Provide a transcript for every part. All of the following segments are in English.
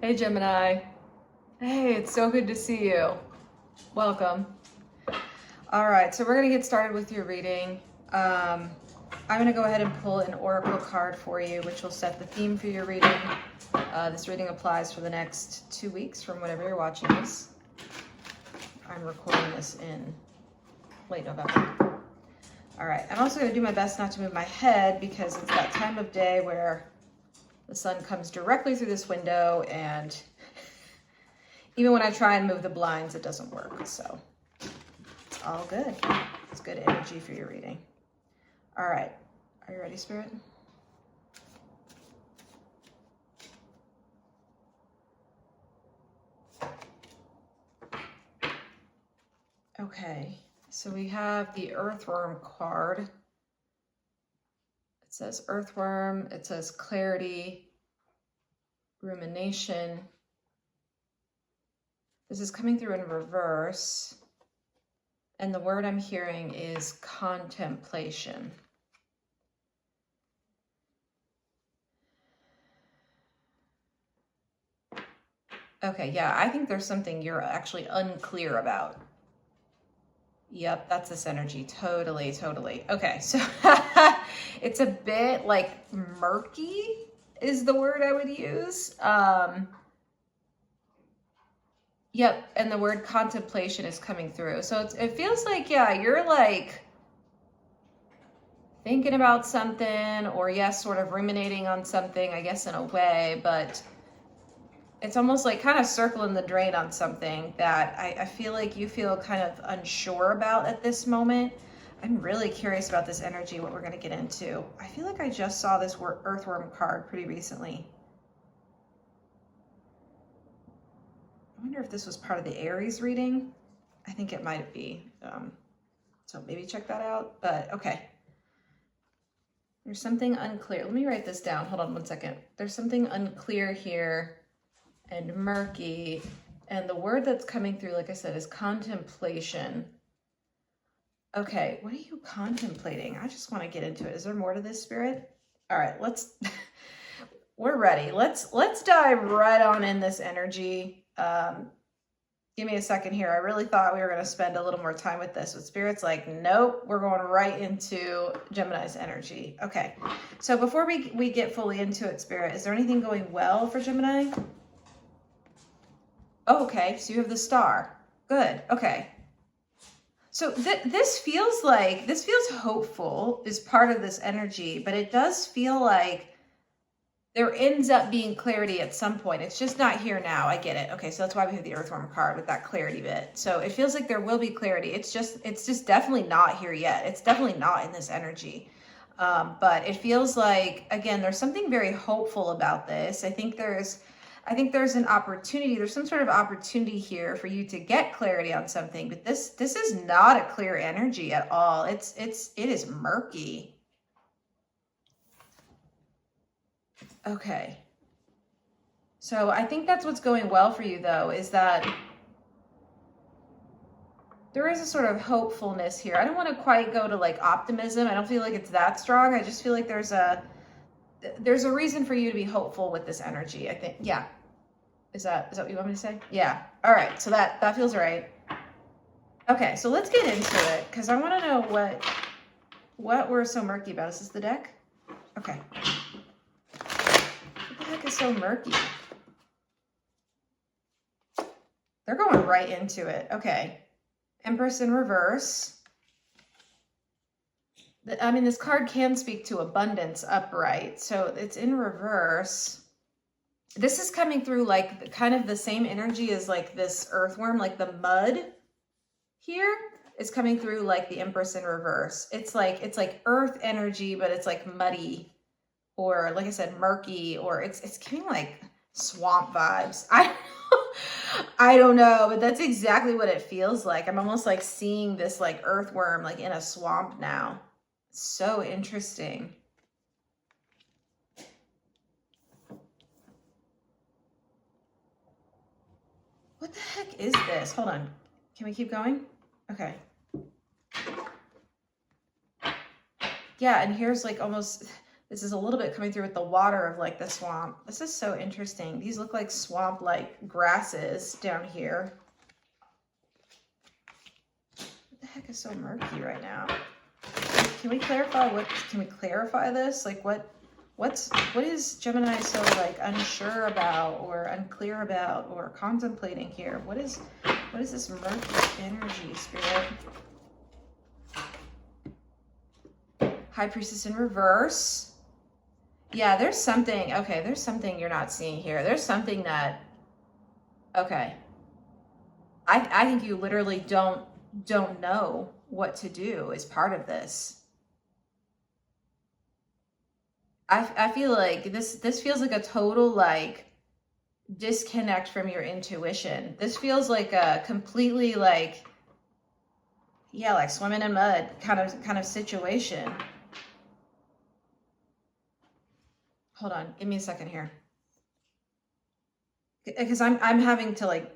Hey Gemini. Hey, it's so good to see you. Welcome. All right, so we're gonna get started with your reading. I'm gonna go ahead and pull an oracle card for you, which will set the theme for your reading. This reading applies for the next 2 weeks from whenever you're watching this. I'm recording this in late November. All right, I'm also gonna do my best not to move my head because it's that time of day where the sun comes directly through this window, and even when I try and move the blinds, it doesn't work. So it's all good. It's good energy for your reading. All right. Are you ready, Spirit? Okay. So we have the Earthworm card. It says Earthworm. It says clarity, rumination. This is coming through in reverse. And the word I'm hearing is contemplation. Okay, yeah, I think there's something you're actually unclear about. Yep, that's this energy. Totally, totally. Okay, so it's a bit like murky is the word I would use. Yep, and the word contemplation is coming through. So it feels like, yeah, you're like thinking about something, or yes, sort of ruminating on something, I guess in a way, but it's almost like kind of circling the drain on something that I feel like you feel kind of unsure about at this moment. I'm really curious about this energy, what we're going to get into. I feel like I just saw this Earthworm card pretty recently. I wonder if this was part of the Aries reading. I think it might be. So maybe check that out. But okay. There's something unclear. Let me write this down. Hold on one second. There's something unclear here and murky. And the word that's coming through, like I said, is contemplation. Okay, what are you contemplating? I just want to get into it. Is there more to this, Spirit? All right, we're ready. Let's dive right on in this energy. Give me a second here. I really thought we were going to spend a little more time with this, but Spirit's like, nope, we're going right into Gemini's energy. Okay, so before we get fully into it, Spirit, is there anything going well for Gemini? Oh, okay, so you have the star. Good, okay. So this feels hopeful is part of this energy, but it does feel like there ends up being clarity at some point. It's just not here now. I get it. Okay, so that's why we have the Earthworm card with that clarity bit. So it feels like there will be clarity. It's just definitely not here yet. It's definitely not in this energy. But it feels like, again, there's something very hopeful about this. I think there's an opportunity. There's some sort of opportunity here for you to get clarity on something. But this is not a clear energy at all. It is murky. Okay. So I think that's what's going well for you, though, is that there is a sort of hopefulness here. I don't want to quite go to like optimism. I don't feel like it's that strong. I just feel like there's a reason for you to be hopeful with this energy. I think, yeah. Is that what you want me to say? Yeah. All right. So that feels right. Okay. So let's get into it because I want to know what we're so murky about. Is this the deck? Okay. Is so murky. They're going right into it. Okay. Empress in reverse. I mean, this card can speak to abundance upright. So it's in reverse. This is coming through like kind of the same energy as like this Earthworm, like the mud here is coming through like the Empress in reverse. It's like earth energy, but it's like muddy. Or like I said, murky, or it's giving like swamp vibes. I don't know, but that's exactly what it feels like. I'm almost like seeing this like Earthworm like in a swamp now. So interesting. What the heck is this? Hold on. Can we keep going? Okay. Yeah, and here's like almost... This is a little bit coming through with the water of like the swamp. This is so interesting. These look like swamp like grasses down here. What the heck is so murky right now? Can we clarify this? Like what is Gemini so like unsure about or unclear about or contemplating here? What is this murky energy, Spirit? High Priestess in reverse. Yeah, there's something, okay, there's something you're not seeing here. There's something that, okay. I think you literally don't know what to do as part of this. I feel like this feels like a total like disconnect from your intuition. This feels like a completely like, yeah, like swimming in mud kind of situation. Hold on, give me a second here. Because I'm having to like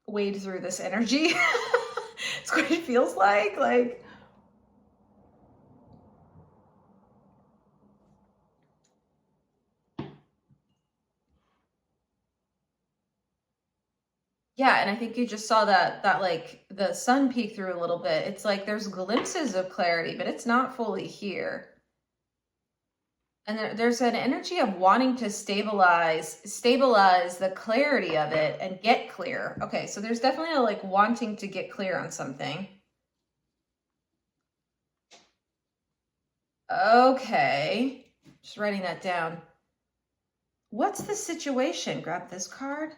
wade through this energy. It's what it feels like. Yeah, and I think you just saw that like the sun peek through a little bit. It's like there's glimpses of clarity, but it's not fully here. And there's an energy of wanting to stabilize the clarity of it and get clear. Okay, so there's definitely a like wanting to get clear on something. Okay, just writing that down. What's the situation? Grab this card.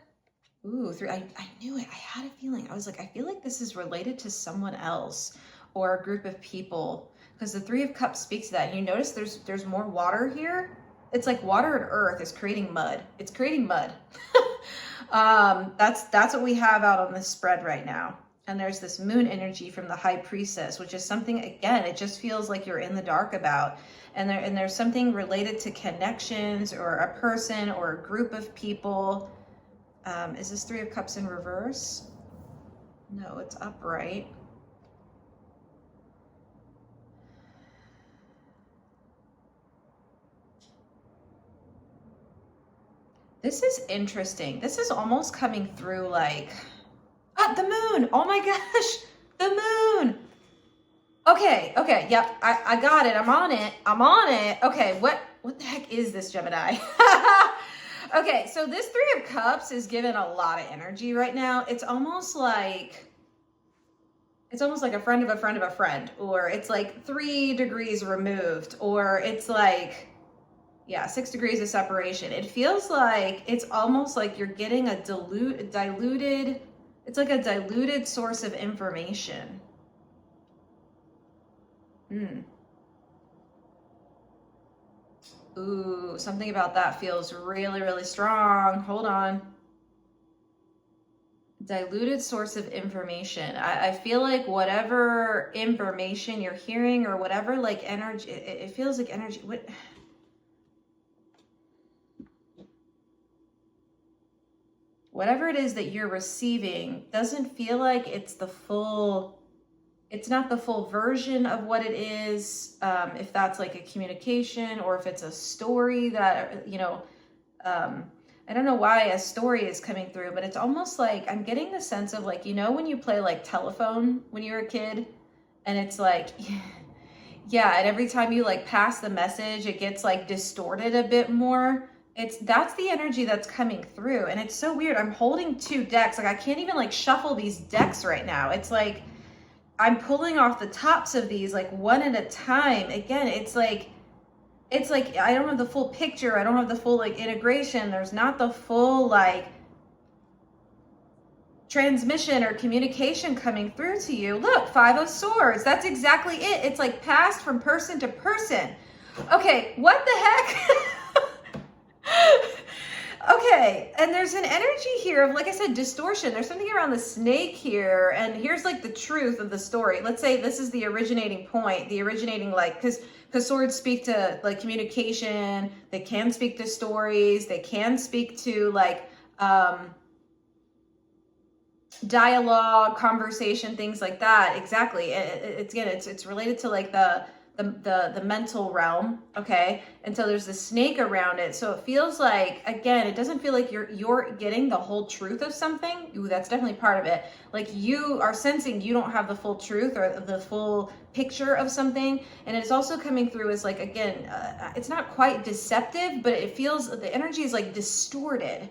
Ooh, I knew it. I had a feeling. I was like, I feel like this is related to someone else or a group of people. Because the Three of Cups speaks to that. And you notice there's more water here. It's like water and earth is creating mud. It's creating mud. That's what we have out on this spread right now. And there's this moon energy from the High Priestess, which is something, again, it just feels like you're in the dark about. And there's something related to connections or a person or a group of people. Is this Three of Cups in reverse? No, it's upright. This is interesting. This is almost coming through like, the moon. Oh my gosh, the moon. Okay, yep, I got it. I'm on it. Okay, what the heck is this, Gemini? Okay, so this Three of Cups is given a lot of energy right now. It's almost like a friend of a friend of a friend, or it's like 3 degrees removed, or it's like, yeah, 6 degrees of separation. It feels like it's almost like you're getting a diluted, it's like a diluted source of information. Ooh, something about that feels really, really strong. Hold on. Diluted source of information. I feel like whatever information you're hearing or whatever like energy, it feels like energy. Whatever it is that you're receiving doesn't feel like it's not the full version of what it is. If that's like a communication or if it's a story that, I don't know why a story is coming through, but it's almost like I'm getting the sense of like, when you play like telephone when you were a kid and it's like, yeah, and every time you like pass the message, it gets like distorted a bit more. That's the energy that's coming through. And it's so weird. I'm holding 2 decks. Like I can't even like shuffle these decks right now. It's like, I'm pulling off the tops of these like one at a time. Again, it's like I don't have the full picture. I don't have the full like integration. There's not the full like transmission or communication coming through to you. Look, 5 of Swords. That's exactly it. It's like passed from person to person. Okay, what the heck? Okay, and there's an energy here of, like I said, distortion. There's something around the snake here, and here's like the truth of the story. Let's say this is the originating point, the originating like, because swords speak to like communication, they can speak to stories, they can speak to like dialogue, conversation, things like that. Exactly. It's related to like the the mental realm, okay? And so there's the snake around it. So it feels like, again, it doesn't feel like you're getting the whole truth of something. Ooh, that's definitely part of it. Like you are sensing you don't have the full truth or the full picture of something. And it's also coming through as like, again, it's not quite deceptive, but it feels, the energy is like distorted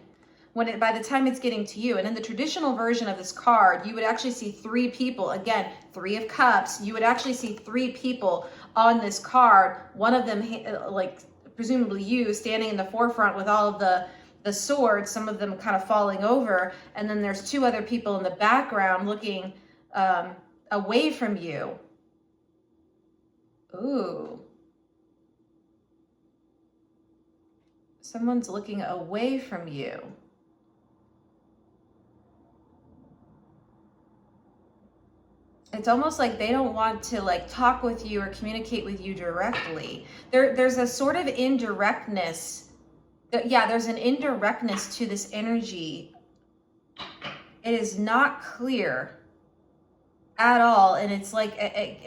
when by the time it's getting to you. And in the traditional version of this card, you would actually see 3 people, again, 3 of cups, you would actually see 3 people on this card, one of them like presumably you standing in the forefront with all of the swords, some of them kind of falling over, and then there's 2 other people in the background looking away from you. Ooh. Someone's looking away from you. It's almost like they don't want to like talk with you or communicate with you directly. There's a sort of indirectness. Yeah, there's an indirectness to this energy. It is not clear at all. And it's like,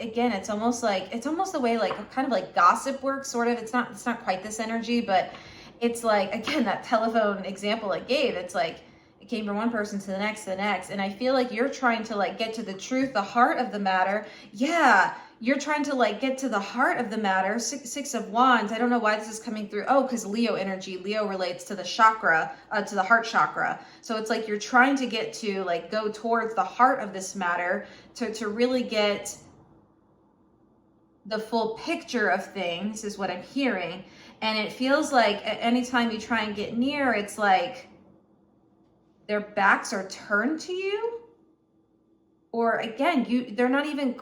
again, it's almost the way like kind of like gossip works, sort of. It's not quite this energy, but it's like, again, that telephone example I gave, it's like, it came from one person to the next, and I feel like you're trying to like get to the truth, the heart of the matter. Yeah, you're trying to like get to the heart of the matter. Six of Wands. I don't know why this is coming through. Oh, because Leo energy. Leo relates to the chakra, to the heart chakra. So it's like you're trying to get to like go towards the heart of this matter to really get the full picture of things is what I'm hearing. And it feels like anytime you try and get near, it's like their backs are turned to you, or again, they're not even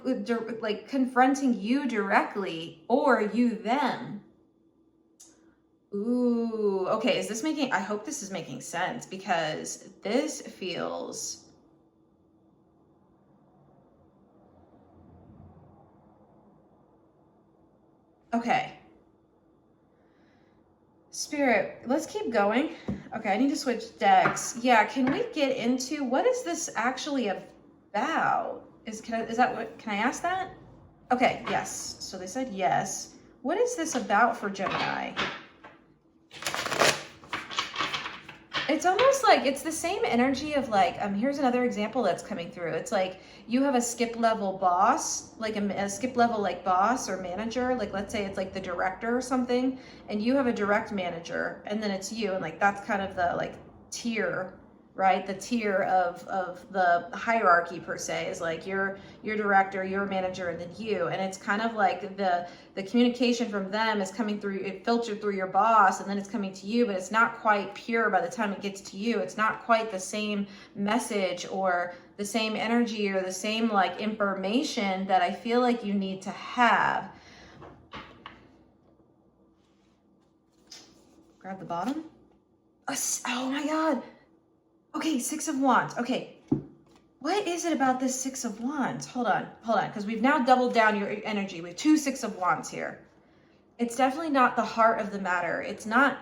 like confronting you directly, or you them. Ooh, okay, is this making, I hope this is making sense, because this feels, okay. Spirit, let's keep going. Okay, I need to switch decks. Yeah, can we get into what is this actually about? Can I ask that? Okay, yes. So they said yes. What is this about for Gemini? It's almost like it's the same energy of like, here's another example that's coming through. It's like you have a skip level boss, like a skip level like boss or manager. Like let's say it's like the director or something, and you have a direct manager, and then it's you, and like that's kind of the like tier, right? The tier of the hierarchy per se is like your director, your manager, and then you. And it's kind of like the communication from them is coming through, it filtered through your boss, and then it's coming to you, but it's not quite pure by the time it gets to you. It's not quite the same message or the same energy or the same like information that I feel like you need to have. Grab the bottom. Oh my God. Okay, 6 of Wands. Okay, what is it about this 6 of Wands? Hold on, because we've now doubled down your energy. We have 2 6 of Wands here. It's definitely not the heart of the matter. It's not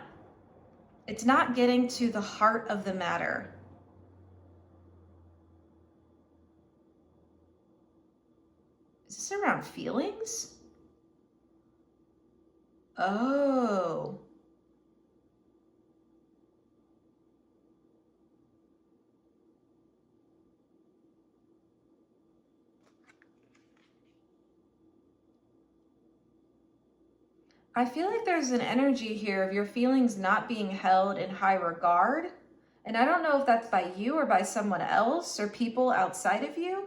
getting to the heart of the matter. Is this around feelings? Oh. I feel like there's an energy here of your feelings not being held in high regard. And I don't know if that's by you or by someone else or people outside of you.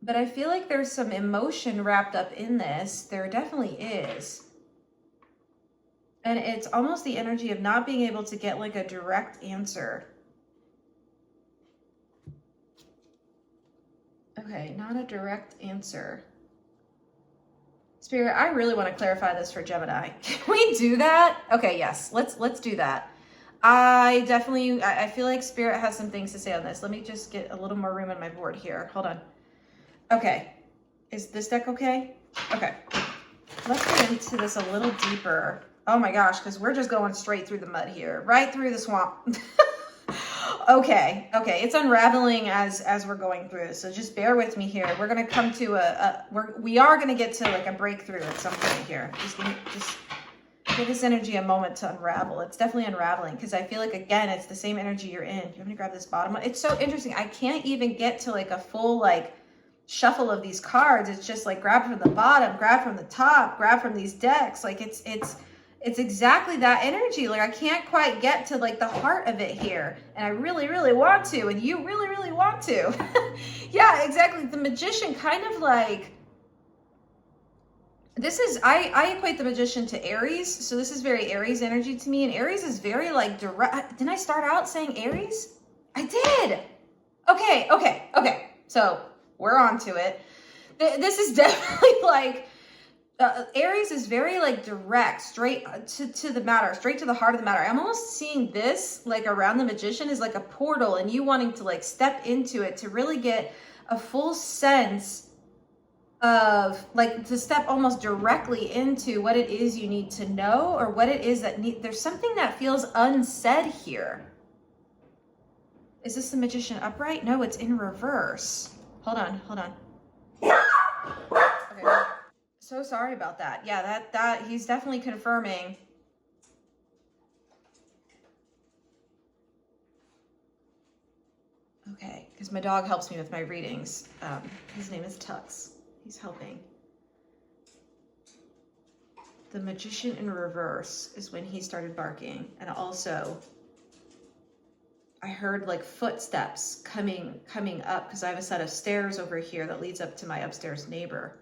But I feel like there's some emotion wrapped up in this. There definitely is. And it's almost the energy of not being able to get like a direct answer. Okay, not a direct answer. Spirit, I really want to clarify this for Gemini. Can we do that? Okay, yes, let's do that. I feel like Spirit has some things to say on this. Let me just get a little more room on my board here. Hold on. Okay, is this deck okay? Okay, let's get into this a little deeper. Oh my gosh, because we're just going straight through the mud here, right through the swamp. Okay. It's unraveling as we're going through this. So just bear with me here. We're going to come to we are going to get to like a breakthrough at some point here. Just give this energy a moment to unravel. It's definitely unraveling because I feel like, again, it's the same energy you're in. You want me to grab this bottom one? It's so interesting. I can't even get to like a full like shuffle of these cards. It's just like grab from the bottom, grab from the top, grab from these decks. Like it's exactly that energy. Like I can't quite get to like the heart of it here. And I really, really want to. And you really, really want to. Yeah, exactly. The Magician kind of like, this is, I equate the Magician to Aries. So this is very Aries energy to me. And Aries is very like direct. Didn't I start out saying Aries? I did. Okay. So we're on to it. This is definitely like, Aries is very like direct, straight to the matter, straight to the heart of the matter. I'm almost seeing this like around the Magician is like a portal and you wanting to like step into it to really get a full sense of like to step almost directly into what it is you need to know or what it is that there's something that feels unsaid here. Is this the Magician upright? No, it's in reverse. Hold on. Okay. So sorry about that. Yeah, that he's definitely confirming. Okay, because my dog helps me with my readings. His name is Tux. He's helping. The Magician in reverse is when he started barking. And also, I heard like footsteps coming up because I have a set of stairs over here that leads up to my upstairs neighbor.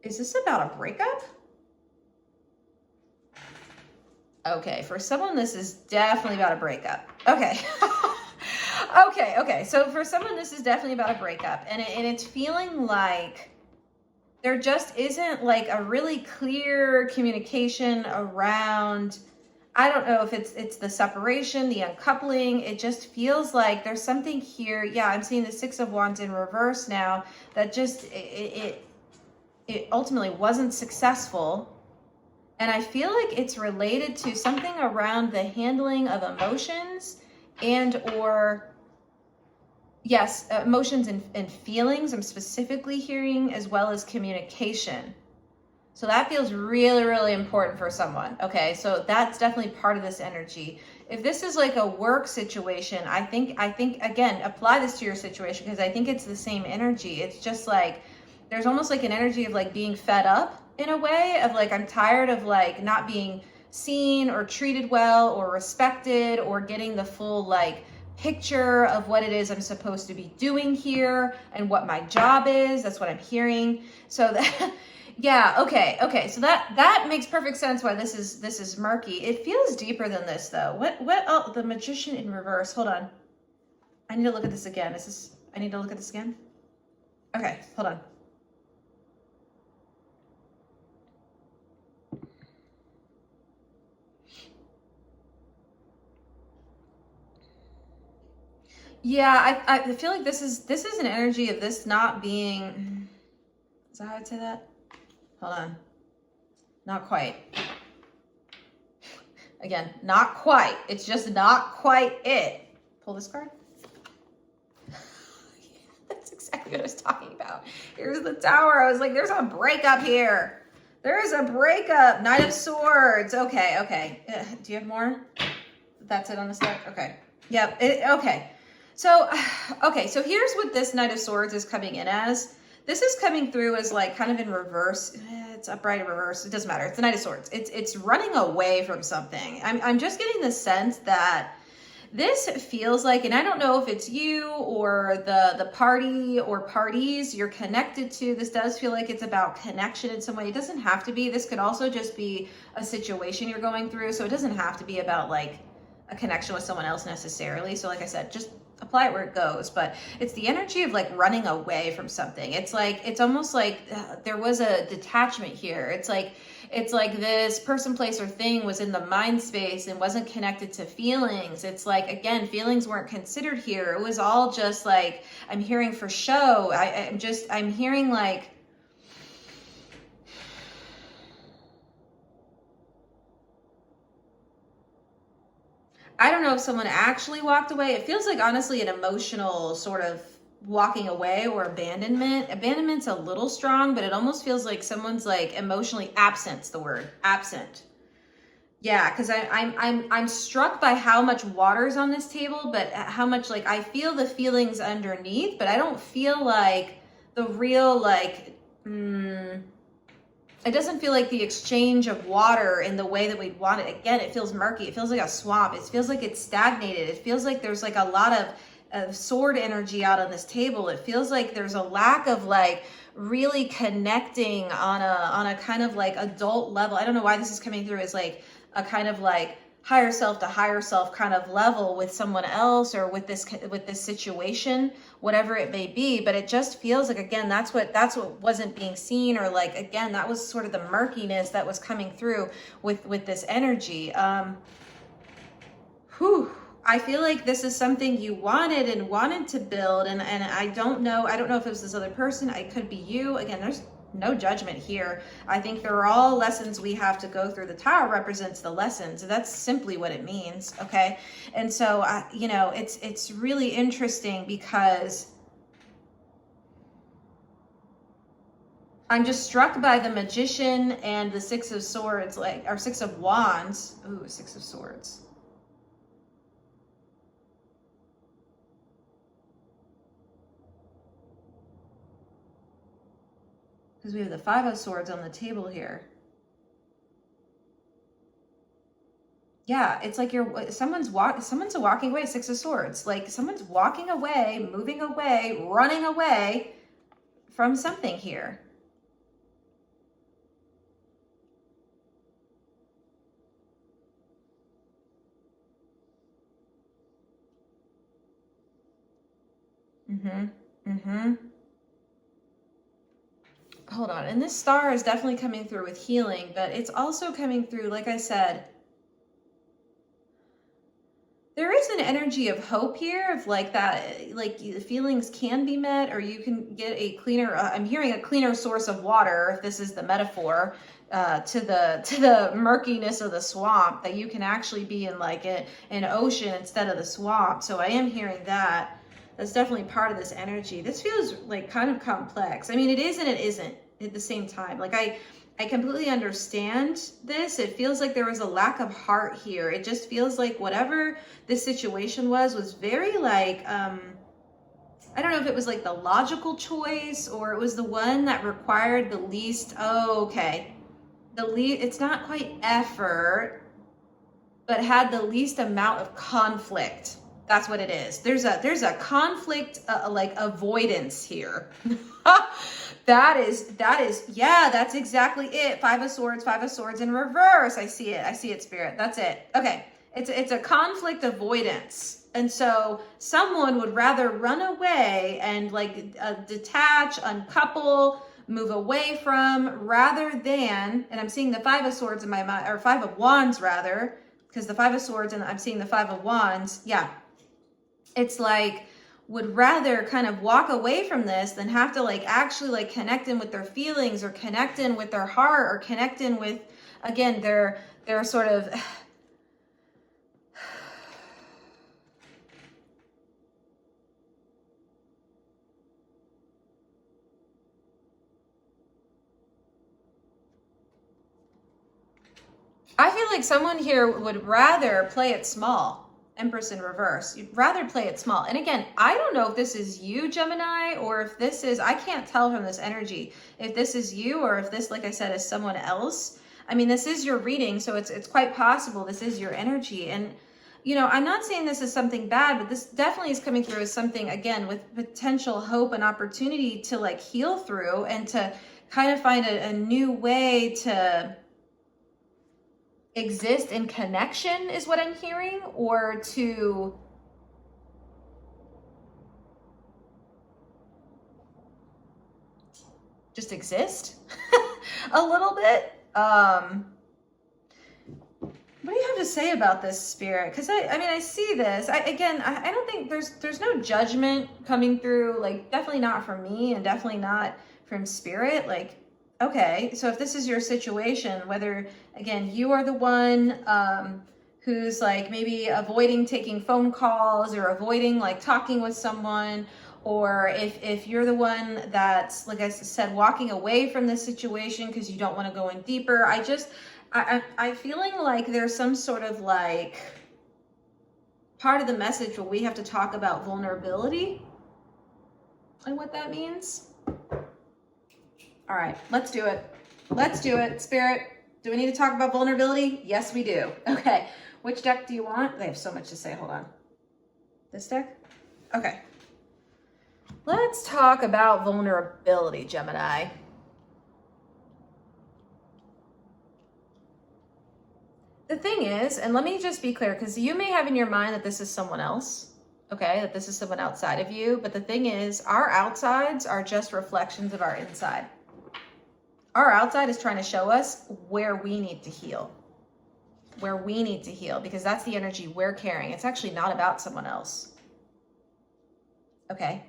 Is this about a breakup? Okay, for someone, this is definitely about a breakup. Okay. Okay. So for someone, this is definitely about a breakup. And it's feeling like there just isn't like a really clear communication around, I don't know if it's the separation, the uncoupling. It just feels like there's something here. Yeah, I'm seeing the Six of Wands in reverse now that just, it ultimately wasn't successful. And I feel like it's related to something around the handling of emotions yes, emotions and feelings. I'm specifically hearing, as well as communication. So that feels really, really important for someone. Okay, so that's definitely part of this energy. If this is like a work situation, I think again, apply this to your situation because I think it's the same energy. It's just like, there's almost like an energy of like being fed up in a way of like, I'm tired of like not being seen or treated well or respected or getting the full like picture of what it is I'm supposed to be doing here and what my job is. That's what I'm hearing. So that, yeah, okay. So that makes perfect sense why this is murky. It feels deeper than this though. Oh, the Magician in reverse. Hold on. I need to look at this again. I need to look at this again. Okay, hold on. Yeah, I feel like this is an energy of this not being, is that how I'd say that? Hold on. Not quite. Again, not quite. It's just not quite it. Pull this card. That's exactly what I was talking about. Here's the Tower. I was like, there's a breakup here. There is a breakup. Knight of Swords. Okay. Do you have more? That's it on this deck? Okay. Yep. Okay. So here's what this Knight of Swords is coming in as. This is coming through as like kind of in reverse. It's upright in reverse. It doesn't matter. It's the Knight of Swords. It's running away from something. I'm just getting the sense that this feels like, and I don't know if it's you or the party or parties you're connected to. This does feel like it's about connection in some way. It doesn't have to be. This could also just be a situation you're going through. So it doesn't have to be about like a connection with someone else necessarily. So like I said, just apply it where it goes. But it's the energy of like running away from something. It's like, it's almost like there was a detachment here. It's like this person, place, or thing was in the mind space and wasn't connected to feelings. It's like, again, feelings weren't considered here. It was all just like, I'm hearing for show. I'm hearing like, I don't know if someone actually walked away. It feels like honestly an emotional sort of walking away or abandonment. Abandonment's a little strong, but it almost feels like someone's like emotionally absent's the word, absent. Yeah, because I'm struck by how much water's on this table, but how much like I feel the feelings underneath, but I don't feel like the real like it doesn't feel like the exchange of water in the way that we'd want it. Again, it feels murky. It feels like a swamp. It feels like it's stagnated. It feels like there's like a lot of sword energy out on this table. It feels like there's a lack of like really connecting on a kind of like adult level. I don't know why this is coming through as like a kind of like higher self to higher self kind of level with someone else or with this situation, whatever it may be. But it just feels like, again, that's what wasn't being seen, or like, again, that was sort of the murkiness that was coming through with this energy. I feel like this is something you wanted to build, and I don't know if it was this other person. It could be you. Again, there's no judgment here. I think they're all lessons we have to go through. The tower represents the lessons. That's simply what it means. Okay. And so, you know, it's really interesting because I'm just struck by the Magician and the Six of Swords, like, or Six of Wands. Ooh, Six of Swords. Because we have the Five of Swords on the table here. Yeah, it's like someone's walking away, Six of Swords. Like someone's walking away, moving away, running away from something here. Hold on. And this star is definitely coming through with healing, but it's also coming through, like I said, there is an energy of hope here, of like that, like the feelings can be met, or you can get a cleaner, I'm hearing a cleaner source of water, if this is the metaphor, to the murkiness of the swamp, that you can actually be in like an ocean instead of the swamp. So I am hearing that. That's definitely part of this energy. This feels like kind of complex. I mean, it is and it isn't at the same time. Like I completely understand this. It feels like there was a lack of heart here. It just feels like whatever this situation was very like, I don't know if it was like the logical choice or it was the one that required the least, it's not quite effort, but had the least amount of conflict. That's what it is. There's a conflict, like avoidance here. That is, yeah, that's exactly it. Five of Swords in reverse. I see it, Spirit. That's it. Okay. It's a conflict avoidance. And so someone would rather run away and like detach, uncouple, move away from, rather than, and I'm seeing the Five of Swords in my mind, or Five of Wands rather, because the Five of Swords and I'm seeing the Five of Wands. Yeah. It's like, would rather kind of walk away from this than have to like actually like connect in with their feelings or connect in with their heart or connect in with, again, their sort of, I feel like someone here would rather play it small. Empress in reverse. You'd rather play it small. And again, I don't know if this is you, Gemini, or if this is, I can't tell from this energy if this is you or if this, like I said, is someone else. I mean, this is your reading, so it's quite possible this is your energy. And, you know, I'm not saying this is something bad, but this definitely is coming through as something, again, with potential hope and opportunity to like heal through and to kind of find a new way to exist in connection is what I'm hearing, or to just exist a little bit. What do you have to say about this, Spirit? Because I mean, I see this. I don't think there's no judgment coming through, like definitely not from me and definitely not from Spirit. Like, okay, so if this is your situation, whether, again, you are the one who's like maybe avoiding taking phone calls or avoiding like talking with someone, or if you're the one that's, like I said, walking away from this situation because you don't want to go in deeper. I'm feeling like there's some sort of like part of the message where we have to talk about vulnerability and what that means. All right, let's do it. Let's do it. Spirit, do we need to talk about vulnerability? Yes, we do. Okay, which deck do you want? They have so much to say. Hold on. This deck? Okay. Let's talk about vulnerability, Gemini. The thing is, and let me just be clear, because you may have in your mind that this is someone else, okay, that this is someone outside of you, but the thing is, our outsides are just reflections of our inside. Our outside is trying to show us where we need to heal, because that's the energy we're carrying. It's actually not about someone else, okay?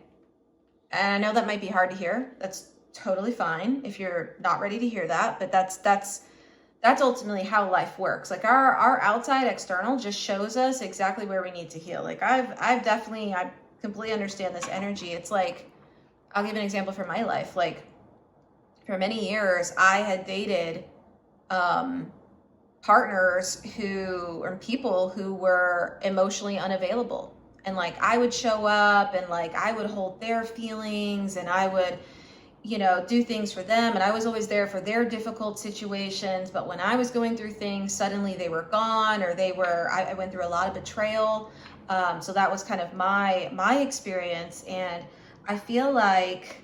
And I know that might be hard to hear. That's totally fine if you're not ready to hear that, but that's ultimately how life works. Like our outside external just shows us exactly where we need to heal. Like I completely understand this energy. It's like, I'll give an example from my life. Like for many years, I had dated partners or people who were emotionally unavailable. And like I would show up and like I would hold their feelings and I would, do things for them. And I was always there for their difficult situations. But when I was going through things, suddenly they were gone, or I went through a lot of betrayal. So that was kind of my experience. And I feel like,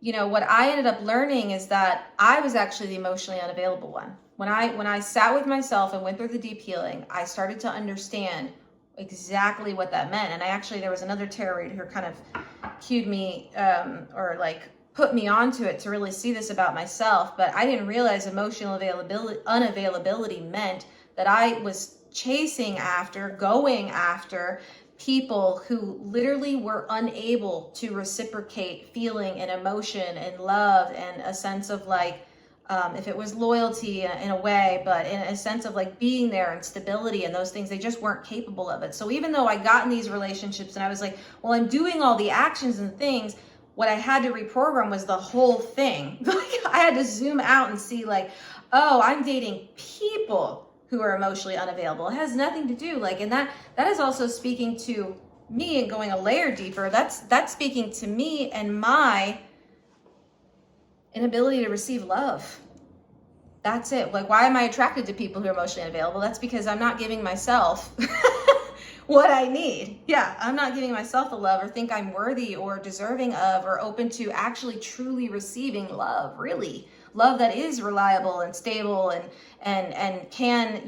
what I ended up learning is that I was actually the emotionally unavailable one. When I sat with myself and went through the deep healing, I started to understand exactly what that meant. And there was another tarot reader who kind of cued me or like put me onto it to really see this about myself. But I didn't realize emotional unavailability meant that I was going after people who literally were unable to reciprocate feeling and emotion and love and a sense of like, if it was loyalty in a way, but in a sense of like being there and stability and those things, they just weren't capable of it. So even though I got in these relationships and I was like, well, I'm doing all the actions and things, what I had to reprogram was the whole thing. Like I had to zoom out and see like, oh, I'm dating people who are emotionally unavailable. It has nothing to do and that is also speaking to me and going a layer deeper. That's speaking to me and my inability to receive love. That's it. Like, why am I attracted to people who are emotionally unavailable? That's because I'm not giving myself what I need. Yeah, I'm not giving myself the love or think I'm worthy or deserving of or open to actually truly receiving love, really. Love that is reliable and stable and can,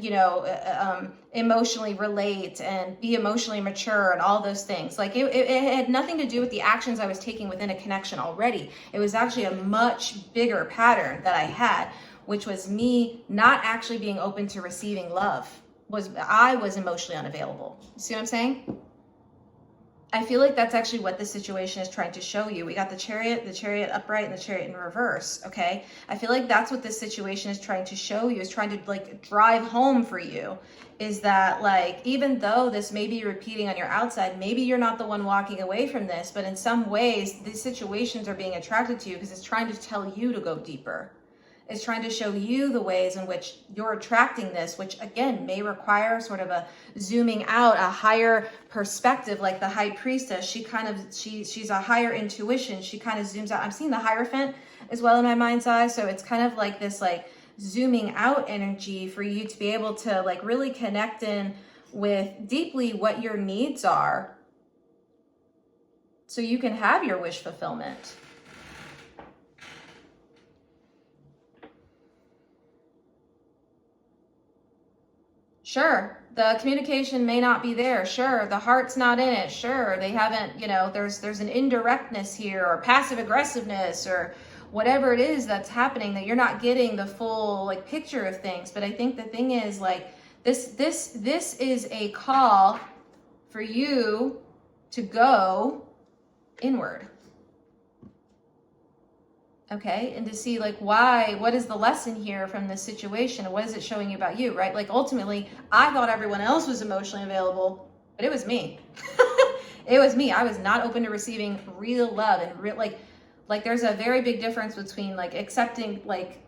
emotionally relate and be emotionally mature and all those things. Like it had nothing to do with the actions I was taking within a connection already. It was actually a much bigger pattern that I had, which was me not actually being open to receiving love. I was emotionally unavailable. You see what I'm saying? I feel like that's actually what this situation is trying to show you. We got the chariot upright and the chariot in reverse, okay? I feel like that's what this situation is trying to show you, is trying to like drive home for you, is that like, even though this may be repeating on your outside, maybe you're not the one walking away from this, but in some ways, these situations are being attracted to you because it's trying to tell you to go deeper. It's trying to show you the ways in which you're attracting this, which again may require sort of a zooming out, a higher perspective, like the high priestess. She's a higher intuition. She kind of zooms out. I'm seeing the Hierophant as well in my mind's eye. So it's kind of like this like zooming out energy for you to be able to like really connect in with deeply what your needs are so you can have your wish fulfillment. Sure, the communication may not be there. Sure, the heart's not in it. Sure, they haven't, there's an indirectness here or passive aggressiveness or whatever it is that's happening, that you're not getting the full like picture of things. But I think the thing is like this is a call for you to go inward. Okay, and to see like why, what is the lesson here from this situation, and what is it showing you about you, right? Like ultimately, I thought everyone else was emotionally available, but it was me. It was me. I was not open to receiving real love and real like there's a very big difference between like accepting like,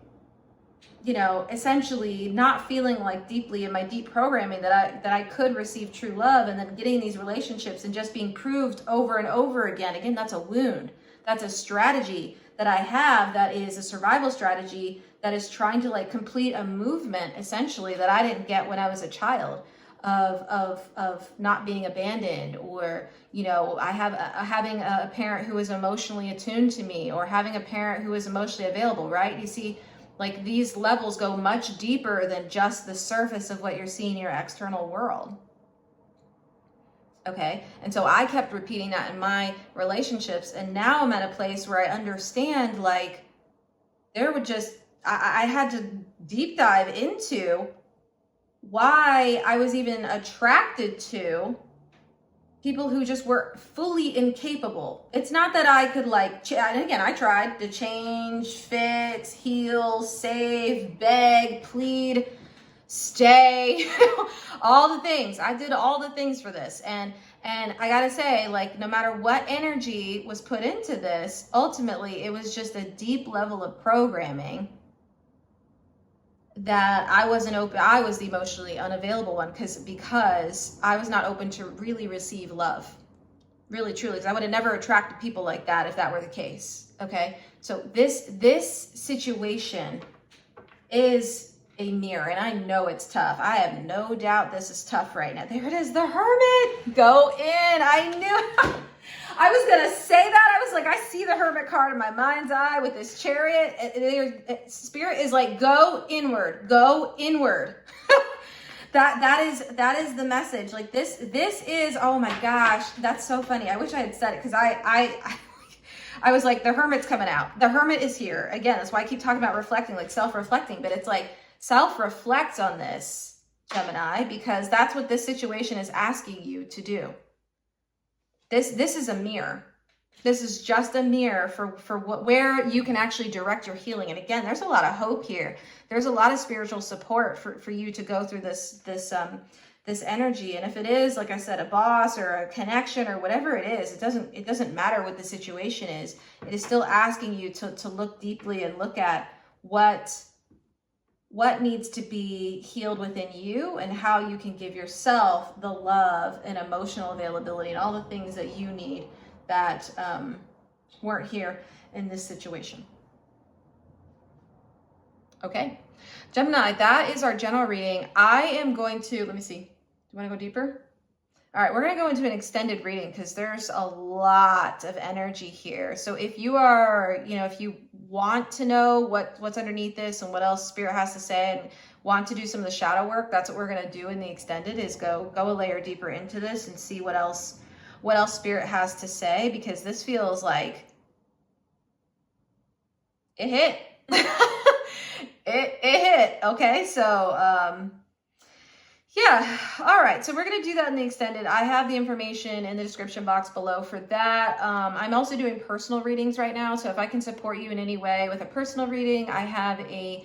you know, essentially not feeling like deeply in my deep programming that I could receive true love, and then getting these relationships and just being proved over and over again. Again, that's a wound. That's a strategy that I have that is a survival strategy that is trying to like complete a movement essentially that I didn't get when I was a child of not being abandoned, or, you know, having a parent who is emotionally attuned to me, or having a parent who is emotionally available, right? You see, like these levels go much deeper than just the surface of what you're seeing in your external world. Okay, and so I kept repeating that in my relationships, and now I'm at a place where I understand like there would just, I had to deep dive into why I was even attracted to people who just were fully incapable. It's not that I could like, and again, I tried to change, fix, heal, save, beg, plead, stay, all the things. I did all the things for this. And I gotta say, like, no matter what energy was put into this, ultimately it was just a deep level of programming that I wasn't open. I was the emotionally unavailable one because I was not open to really receive love, really truly, because I would have never attracted people like that if that were the case. Okay, so this situation is a mirror, and I know it's tough. I have no doubt this is tough right now. There it is, the Hermit. Go in. I knew. I was gonna say that. I was like, I see the Hermit card in my mind's eye with this Chariot. Spirit is like, go inward, go inward. that is the message. Like this is, oh my gosh, that's so funny. I wish I had said it, because I was like, the Hermit's coming out. The Hermit is here. Again, that's why I keep talking about reflecting, like self-reflecting, but it's like self-reflect on this, Gemini, because that's what this situation is asking you to do. This is a mirror. This is just a mirror for where you can actually direct your healing. And again, there's a lot of hope here. There's a lot of spiritual support for you to go through this energy. And if it is, like I said, a boss or a connection or whatever it is, it doesn't matter what the situation is. It is still asking you to look deeply and look at what needs to be healed within you, and how you can give yourself the love and emotional availability and all the things that you need that weren't here in this situation. Okay, Gemini, that is our general reading. I am going to, let me see, do you want to go deeper? All right, we're going to go into an extended reading because there's a lot of energy here. So if you are, if you want to know what's underneath this and what else Spirit has to say, and want to do some of the shadow work, that's what we're going to do in the extended, is go a layer deeper into this and see what else Spirit has to say, because this feels like it hit. it hit. Okay, so yeah, all right, so we're going to do that in the extended. I have the information in the description box below for that. I'm also doing personal readings right now, so if I can support you in any way with a personal reading, I have a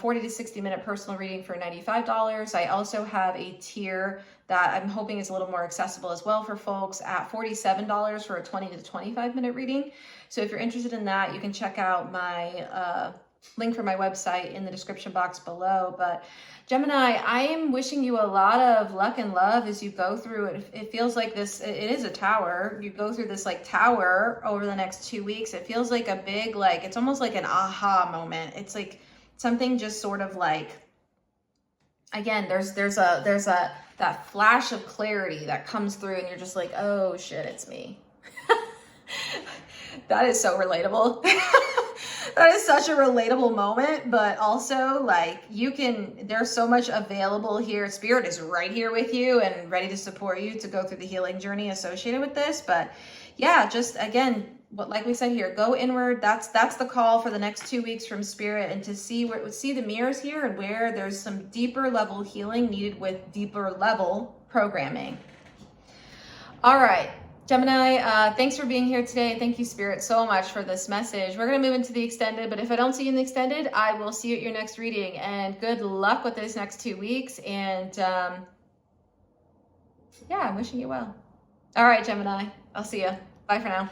40 to 60 minute personal reading for $95. I also have a tier that I'm hoping is a little more accessible as well for folks at $47 for a 20 to 25 minute reading. So if you're interested in that, you can check out my link for my website in the description box below. But Gemini, I am wishing you a lot of luck and love as you go through it. It feels like this, it is a tower. You go through this like tower over the next 2 weeks. It feels like a big, like, it's almost like an aha moment. It's like something just sort of like, again, there's that flash of clarity that comes through, and you're just like, oh shit, it's me. That is so relatable. That is such a relatable moment, but also like there's so much available here. Spirit is right here with you and ready to support you to go through the healing journey associated with this. But yeah, just again, like we said here, go inward. That's the call for the next 2 weeks from Spirit, and to see the mirrors here and where there's some deeper level healing needed with deeper level programming. All right. Gemini, thanks for being here today. Thank you, Spirit, so much for this message. We're going to move into the extended, but if I don't see you in the extended, I will see you at your next reading. And good luck with these next 2 weeks. And yeah, I'm wishing you well. All right, Gemini, I'll see you. Bye for now.